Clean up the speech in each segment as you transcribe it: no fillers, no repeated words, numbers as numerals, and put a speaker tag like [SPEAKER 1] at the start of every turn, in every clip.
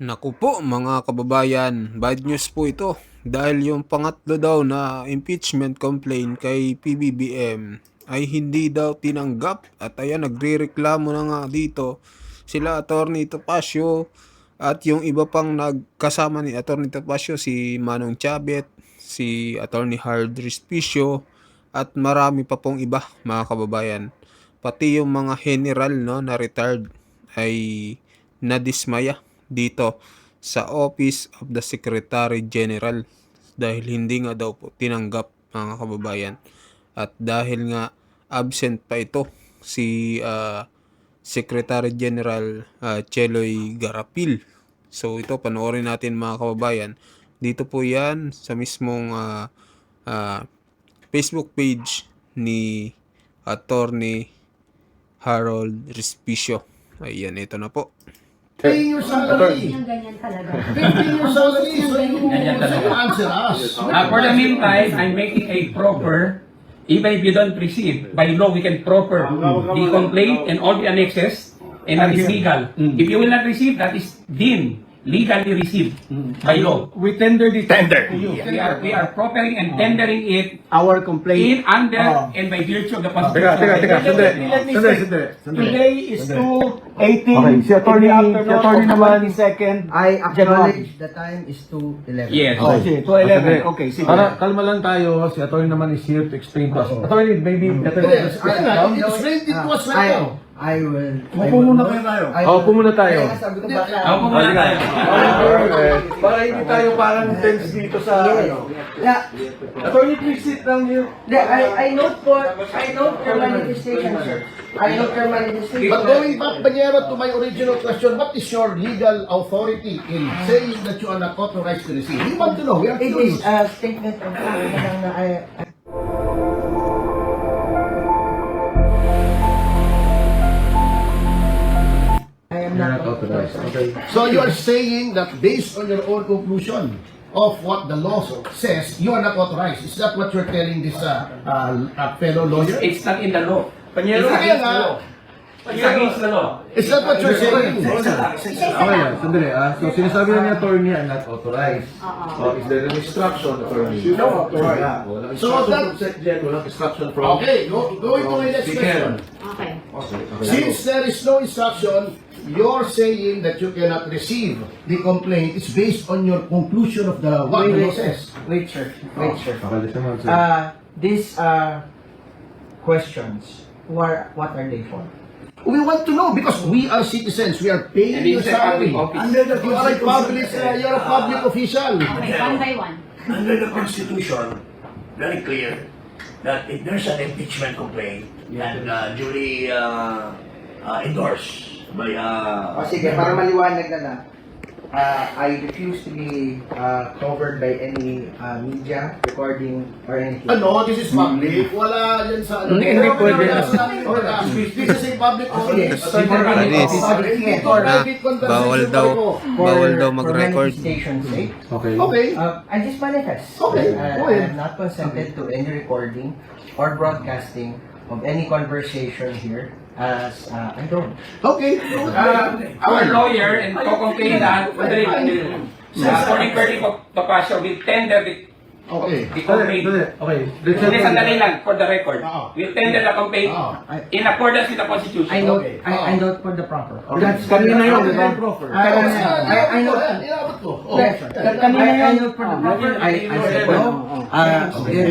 [SPEAKER 1] Naku po mga kababayan, bad news po ito dahil yung pangatlo daw na impeachment complaint kay PBBM ay hindi daw tinanggap at ayan nagrereklamo na nga dito sila Attorney Topacio at yung iba pang nagkasama ni Attorney Topacio, si Manong Chabet, si Attorney Hard Respicio at marami pa pong iba mga kababayan. Pati yung mga general no, na retired ay nadismaya dito sa Office of the Secretary General dahil hindi nga daw po tinanggap mga kababayan at dahil nga absent pa ito si Secretary General Cheloy Garapil. So ito panoorin natin mga kababayan. Dito po yan sa mismong Facebook page ni Attorney Harold Respicio. Ayan, ito na po.
[SPEAKER 2] Paying your salary.
[SPEAKER 3] Ganyan talaga.
[SPEAKER 2] Paying your salary. So you answer us.
[SPEAKER 4] For the meantime, I'm making a proper, even if you don't receive, by law we can proper the complaint and all the annexes, and that is legal. If you will not receive, that is deemed legally received by law.
[SPEAKER 5] We tender the tender.
[SPEAKER 4] We are properly and tendering it
[SPEAKER 5] Our complaint.
[SPEAKER 4] in under and by virtue of the
[SPEAKER 5] Teka,
[SPEAKER 4] Constitution.
[SPEAKER 5] Today is 2:18.
[SPEAKER 6] Okay, si attorney naman.
[SPEAKER 5] Second.
[SPEAKER 6] I acknowledge the time is 2:11.
[SPEAKER 4] Yes.
[SPEAKER 5] Okay, 2:11. Okay, sige.
[SPEAKER 6] Para kalma lang tayo, si attorney naman is here to explain to us. Attorney, maybe better
[SPEAKER 2] Yes, explain it to us right now.
[SPEAKER 6] I will.
[SPEAKER 5] Upo muna kayo tayo.
[SPEAKER 6] Upo muna tayo.
[SPEAKER 4] Ako muna tayo.
[SPEAKER 6] Para hindi tayo parang tense dito sa ano.
[SPEAKER 7] Yeah,
[SPEAKER 6] Attorney, please sit down here.
[SPEAKER 7] I note your manifestation, sir. I note your manifestation.
[SPEAKER 2] But going back, Banyero, to my original question, what is your legal authority in saying that you are not authorized to receive? We want to know. We are
[SPEAKER 7] It
[SPEAKER 2] curious.
[SPEAKER 7] is a statement of fact. I am not authorized.
[SPEAKER 6] Okay.
[SPEAKER 2] So you are saying that based on your own conclusion of what the law says, you are not authorized. Is that what you're telling this fellow lawyer?
[SPEAKER 4] It's not in the law.
[SPEAKER 2] Panyero,
[SPEAKER 4] It's
[SPEAKER 2] kaya
[SPEAKER 4] against the
[SPEAKER 2] nga.
[SPEAKER 4] law. It's against the law.
[SPEAKER 2] Is that what you're saying?
[SPEAKER 6] Okay lang, sandali So sinasabi na ni attorney I'm not authorized. So is there an instruction, attorney?
[SPEAKER 2] No.
[SPEAKER 6] Walang
[SPEAKER 2] So
[SPEAKER 6] instruction
[SPEAKER 2] that-
[SPEAKER 6] from SecGen, walang instruction from...
[SPEAKER 2] Okay, going to my next question.
[SPEAKER 3] Okay.
[SPEAKER 2] Since there is no instruction, you're saying that you cannot receive the complaint. It's based on your conclusion of the what the law says.
[SPEAKER 7] Wait, sir. Wait, sir.
[SPEAKER 6] Okay, listen mo, sir.
[SPEAKER 7] These questions, what are they for?
[SPEAKER 2] We want to know because we are citizens. We are paying
[SPEAKER 4] And
[SPEAKER 2] your
[SPEAKER 4] it's a public
[SPEAKER 2] salary.
[SPEAKER 4] office.
[SPEAKER 2] You are a public, you're a public official.
[SPEAKER 3] Okay, one by one.
[SPEAKER 8] Under the Constitution, very clear that if there's an impeachment complaint and duly endorsed by
[SPEAKER 7] Sige, para maliwanag na I refuse to be covered by any media, recording, or anything.
[SPEAKER 2] Ano, this is public. Wala yan sa ano.
[SPEAKER 5] Hindi pwede.
[SPEAKER 2] This is a public office.
[SPEAKER 1] Anis. Bawal daw mag-record.
[SPEAKER 6] Okay.
[SPEAKER 2] Okay.
[SPEAKER 7] I just manifest.
[SPEAKER 2] Okay, go
[SPEAKER 7] I
[SPEAKER 2] ahead.
[SPEAKER 7] am not consented to any recording or broadcasting of any conversation here as I don't.
[SPEAKER 2] Okay.
[SPEAKER 4] Our lawyer and co-complainant, Attorney Bernie Topacio will tender the
[SPEAKER 2] Okay.
[SPEAKER 4] complaint.
[SPEAKER 6] Okay.
[SPEAKER 4] Hindi, sandali lang, for the record.
[SPEAKER 2] Oo.
[SPEAKER 4] We'll tender the complaint
[SPEAKER 2] Oo.
[SPEAKER 4] in accordance with the Constitution.
[SPEAKER 7] I note,
[SPEAKER 2] Okay.
[SPEAKER 7] I note for the proper.
[SPEAKER 6] That's kanina yun, di ba?
[SPEAKER 7] I know.
[SPEAKER 2] Inabot ko. Oh.
[SPEAKER 7] I note for the proper. I said no.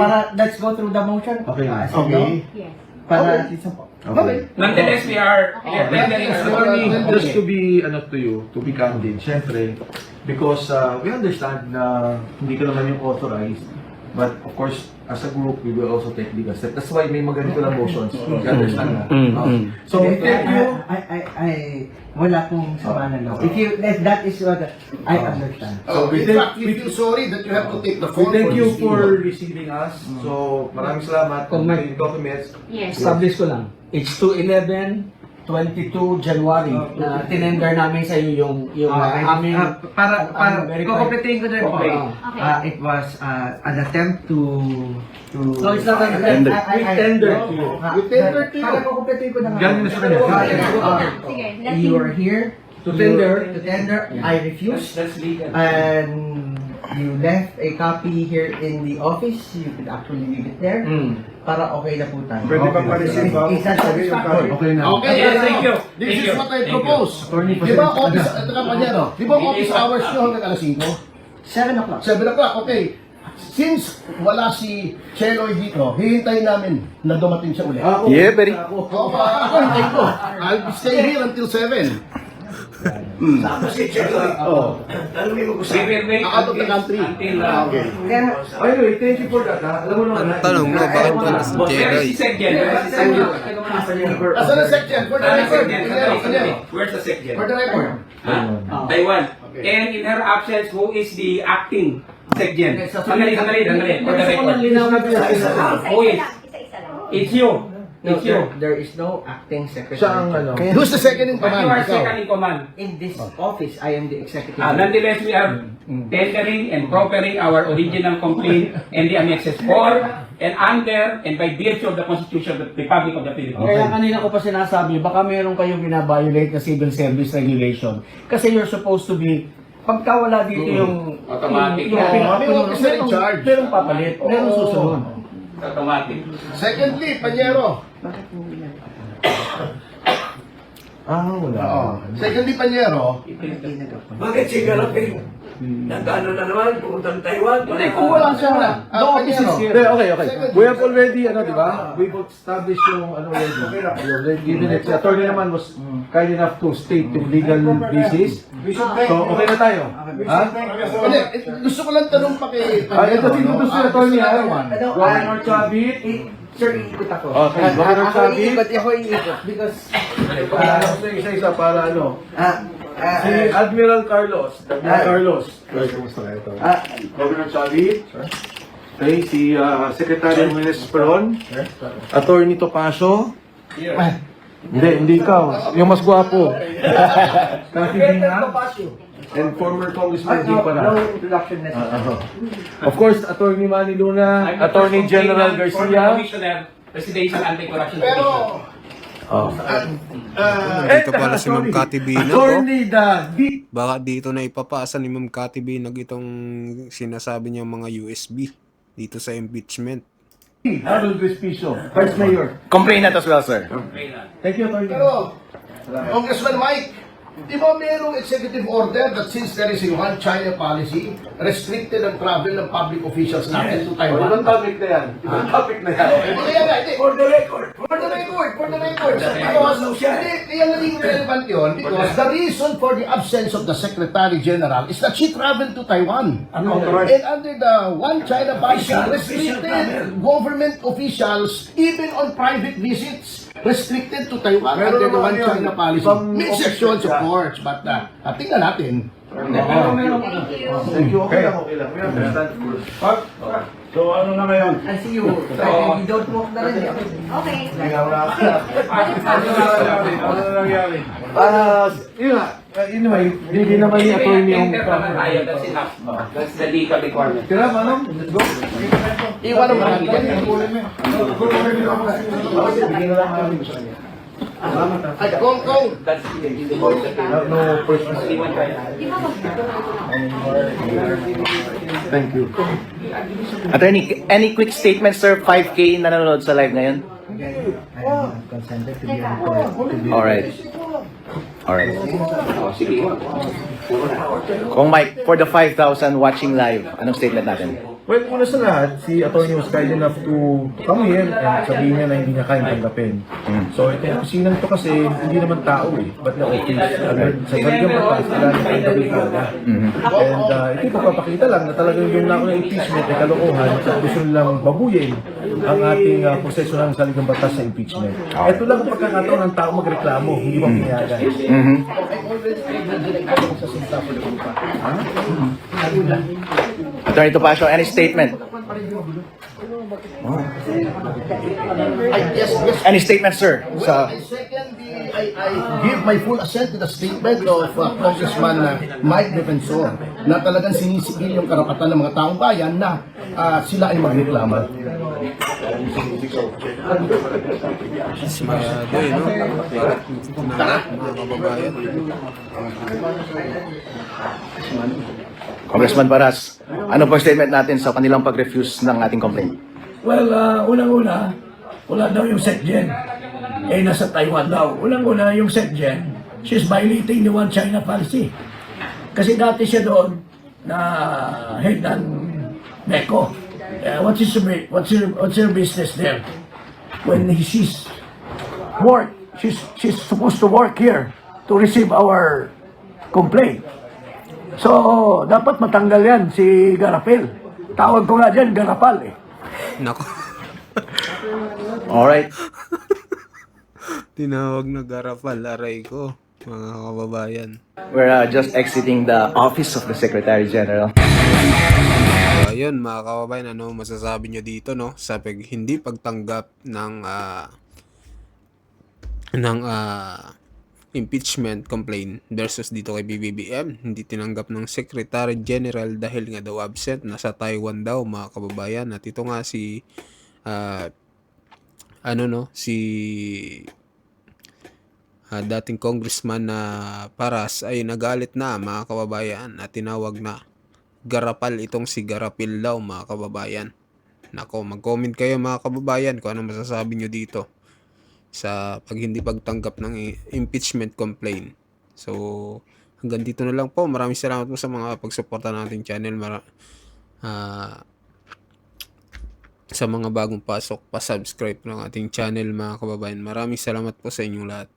[SPEAKER 7] Para let's go through the motion.
[SPEAKER 6] Okay.
[SPEAKER 7] I said no.
[SPEAKER 3] Yes.
[SPEAKER 7] Para at least
[SPEAKER 2] Okay.
[SPEAKER 4] Nonetheless, we are tendering a
[SPEAKER 6] Attorney,
[SPEAKER 2] Okay.
[SPEAKER 6] just to be to you, to be candid, syempre, because we understand na hindi ka naman yung authorized, but of course, as a group, we will also take legal steps. That's why may maganito lang motions. You understand na? So, we thank you.
[SPEAKER 7] wala pong sama ng loob. If that is what I understand.
[SPEAKER 2] In fact, we feel sorry that you have to take the
[SPEAKER 6] We
[SPEAKER 2] fall
[SPEAKER 6] thank you
[SPEAKER 2] this
[SPEAKER 6] for
[SPEAKER 2] email.
[SPEAKER 6] receiving us. So, maraming salamat.
[SPEAKER 5] Kung may-
[SPEAKER 6] Yung documents.
[SPEAKER 3] Yes.
[SPEAKER 5] Establish ko lang. It's 2/11/22 January na tinender namin sa iyo yung aming
[SPEAKER 7] Para
[SPEAKER 5] very
[SPEAKER 7] kukumpletin ko na rin po.
[SPEAKER 5] Okay.
[SPEAKER 7] It was an attempt to
[SPEAKER 5] No, it's not an attempt. We tender to you.
[SPEAKER 2] We tender to you.
[SPEAKER 7] Para kukumpletin ko na nga.
[SPEAKER 6] Galing na sa kanya.
[SPEAKER 3] Sige, let
[SPEAKER 7] You
[SPEAKER 3] him.
[SPEAKER 7] are here
[SPEAKER 5] To tender.
[SPEAKER 7] To tender, I refuse.
[SPEAKER 4] That's legal.
[SPEAKER 7] And you left a copy here in the office. You could actually leave it there. Para okay na po tayo.
[SPEAKER 6] Pwede ba pa-receive ba?
[SPEAKER 7] Is that satisfactory?
[SPEAKER 6] Okay na.
[SPEAKER 2] Okay,
[SPEAKER 4] Yes, thank you.
[SPEAKER 2] This
[SPEAKER 4] Thank
[SPEAKER 2] is
[SPEAKER 4] you.
[SPEAKER 2] what I
[SPEAKER 4] Thank you.
[SPEAKER 2] propose.
[SPEAKER 6] Attorney,
[SPEAKER 2] Di ba office, ito ka pa niya, no? Di ba office hours nyo hanggang alas 5?
[SPEAKER 7] 7 o'clock.
[SPEAKER 2] 7 o'clock, okay. Since wala si Cheloy dito, hihintayin namin na dumating siya ulit.
[SPEAKER 3] Yeah, very.
[SPEAKER 2] Ako, hintayin ko. I'll stay here until 7.
[SPEAKER 8] Tapos si Cheloy, tanongin mo ko sa
[SPEAKER 4] We will wait
[SPEAKER 2] Out of the country.
[SPEAKER 4] until
[SPEAKER 7] Kaya,
[SPEAKER 6] Anyway, thank you for that. Alam mo naman.
[SPEAKER 1] Tanong mo, bakit wala si
[SPEAKER 4] Where is
[SPEAKER 1] Cheloy?
[SPEAKER 4] the second? Where is the second?
[SPEAKER 2] Asan ang section? For the record. Kunyari.
[SPEAKER 4] Where's the second?
[SPEAKER 2] For the record.
[SPEAKER 4] Taiwan. And in her absence, who is the acting second? Sandali. For the record. Who is? It's you.
[SPEAKER 7] no,
[SPEAKER 4] It's you.
[SPEAKER 7] there is no acting secretary.
[SPEAKER 6] Siya ang ano.
[SPEAKER 2] Who's the second in
[SPEAKER 4] But you
[SPEAKER 2] command?
[SPEAKER 4] are
[SPEAKER 2] Ikaw.
[SPEAKER 4] second in command.
[SPEAKER 7] In this office, I am the executive.
[SPEAKER 4] Nonetheless, we are tendering and proffering our original complaint and the annexes for and under and by virtue of the Constitution of the Republic of the Philippines.
[SPEAKER 5] Kaya kanina ko pa sinasabi, baka meron kayong binabiolate na civil service regulation. Kasi you're supposed to be, pagka wala dito yung
[SPEAKER 4] Automatic.
[SPEAKER 2] May officer in charge.
[SPEAKER 5] Merong papalit, merong susunod.
[SPEAKER 4] Automatic.
[SPEAKER 2] Secondly, Panyero.
[SPEAKER 6] Wala.
[SPEAKER 2] Oo. Secondly, Panyero.
[SPEAKER 8] Bakit si Galapin? Nagano na naman, pumunta ng Taiwan.
[SPEAKER 2] Kung wala siya na.
[SPEAKER 5] The office is here.
[SPEAKER 6] Okay. We have already, di ba? We've established yung, already. We already given it. Si attorney naman was kind enough to state yung legal basis. So, okay na tayo. Ha?
[SPEAKER 2] Hindi, gusto ko lang tanong pa kay
[SPEAKER 6] Ito sinutos si attorney, ha?
[SPEAKER 7] Ano,
[SPEAKER 6] Governor Chavit.
[SPEAKER 7] Sir, iikot ako.
[SPEAKER 6] Okay, Governor
[SPEAKER 7] Ako
[SPEAKER 6] Chavit.
[SPEAKER 7] iikot, ako iikot. Because,
[SPEAKER 6] Isa-isa para ano. Si
[SPEAKER 7] ah,
[SPEAKER 6] Admiral Carlos. Governor Chavit. Okay, si Secretary Jimenez Peron. Attorney Topacio. Hindi ikaw. Yung mas gwapo. Kathy Dina. And former Congressman Jim
[SPEAKER 7] no
[SPEAKER 6] Para.
[SPEAKER 7] introduction necessary.
[SPEAKER 6] Of course, Attorney Manny Luna,
[SPEAKER 4] I'm the
[SPEAKER 6] Attorney
[SPEAKER 4] first
[SPEAKER 6] General
[SPEAKER 4] complainant, former
[SPEAKER 6] Garcia.
[SPEAKER 4] Commissioner, Presidential Anti-Corruption
[SPEAKER 2] Pero,
[SPEAKER 4] Commission.
[SPEAKER 1] Dito pala si Ma'am Cathy Binag, oh.
[SPEAKER 6] Attorney David.
[SPEAKER 1] Baka dito na ipapasa ni Ma'am Cathy Binag itong sinasabi niya mga USB dito sa impeachment.
[SPEAKER 6] Harold Respicio, Vice Mayor.
[SPEAKER 3] Complainant as well, sir.
[SPEAKER 6] Thank you, Attorney.
[SPEAKER 2] pero, Congressman Mike, di ba mayroong executive order that since there is a one China policy, restricted ang travel ng public officials natin to Taiwan?
[SPEAKER 6] Ibang topic na yan. Ibang topic na yan.
[SPEAKER 2] Hindi kaya nga, hindi.
[SPEAKER 8] For the record.
[SPEAKER 2] For the record. Because, hindi, kaya naging relevant yun because the reason for the absence of the Secretary General is that she traveled to Taiwan. And under the one China policy, restricted government officials, even on private visits, restricted to Taiwan under the one China policy. May exceptions, of course, but tingnan natin.
[SPEAKER 6] Thank you. Okay lang. We understand, of course.
[SPEAKER 7] I see you. You don't walk na rin.
[SPEAKER 6] Yun nga. Anyway, hindi naman yung attorney yung...
[SPEAKER 4] Enter naman tayo, that's enough. That's the legal requirement.
[SPEAKER 6] Tira, manong? Let's go.
[SPEAKER 2] Iwan mo natin.
[SPEAKER 6] Bigyan na lang namin sa kanya.
[SPEAKER 2] Ay, Kong.
[SPEAKER 4] That's
[SPEAKER 6] No person. Thank you.
[SPEAKER 3] Attorney, any quick statements, sir? 5K nanonood sa live ngayon?
[SPEAKER 7] Consented to be recorded.
[SPEAKER 3] Alright. Alright.
[SPEAKER 4] sige.
[SPEAKER 3] Kung Mike, for the 5,000 watching live, anong statement natin?
[SPEAKER 6] Well, una sa lahat, si attorney was kind enough to come here and sabihin niya na hindi niya kayang tanggapin. So, itong opisinang to kasi hindi naman tao eh. But na office, sa Sargang Batas, kailangan tanggapin talaga. And ito papakita lang na talagang yung naunang impeachment ay kalokohan at gusto nilang babuyin ang ating proseso ng Saligang Batas sa impeachment. Ito lang ang pagkakataon ng tao magreklamo, hindi ba pinayagan?
[SPEAKER 3] Attorney Topacio, any statement?
[SPEAKER 2] Yes.
[SPEAKER 3] Any statement, sir? Sa
[SPEAKER 2] I give my full assent to the statement of Congressman Mike Defensor na talagang sinisigil yung karapatan ng mga taong bayan na sila ay magreklamo.
[SPEAKER 1] Smayado eh, no? Bakit tinanggap, mga kababayan?
[SPEAKER 3] Congressman Baras, ano po statement natin sa kanilang pag-refuse ng ating complaint?
[SPEAKER 8] Well, unang-una, wala daw yung SecGen. Eh, nasa Taiwan daw. Unang-una, yung SecGen, she's violating the One China policy. Kasi dati siya doon na head ng MECO. What's her business there? When she's supposed to work here to receive our complaint. So, dapat matanggal yan si Garapil. Tawag ko nga dyan, Garapal eh.
[SPEAKER 1] Nako,
[SPEAKER 3] Alright.
[SPEAKER 1] tinawag na garapal, aray ko, mga kababayan.
[SPEAKER 3] We're just exiting the office of the Secretary General.
[SPEAKER 1] So, ayun, mga kababayan, ano masasabi nyo dito, no? Sa hindi pagtanggap ng impeachment complaint versus dito kay BBBM. Hindi tinanggap ng Secretary General dahil nga daw absent. Nasa Taiwan daw, mga kababayan. At ito nga si dating congressman na Paras ay nagalit na, mga kababayan, at tinawag na garapal itong si Garapil daw, mga kababayan. Nako, mag-comment kayo, mga kababayan, kung ano masasabi nyo dito sa hindi pagtanggap ng impeachment complaint. So, hanggang dito na lang po. Maraming salamat po sa mga pagsuporta ng ating channel. Sa mga bagong pasok, pa-subscribe ng ating channel, mga kababayan. Maraming salamat po sa inyong lahat.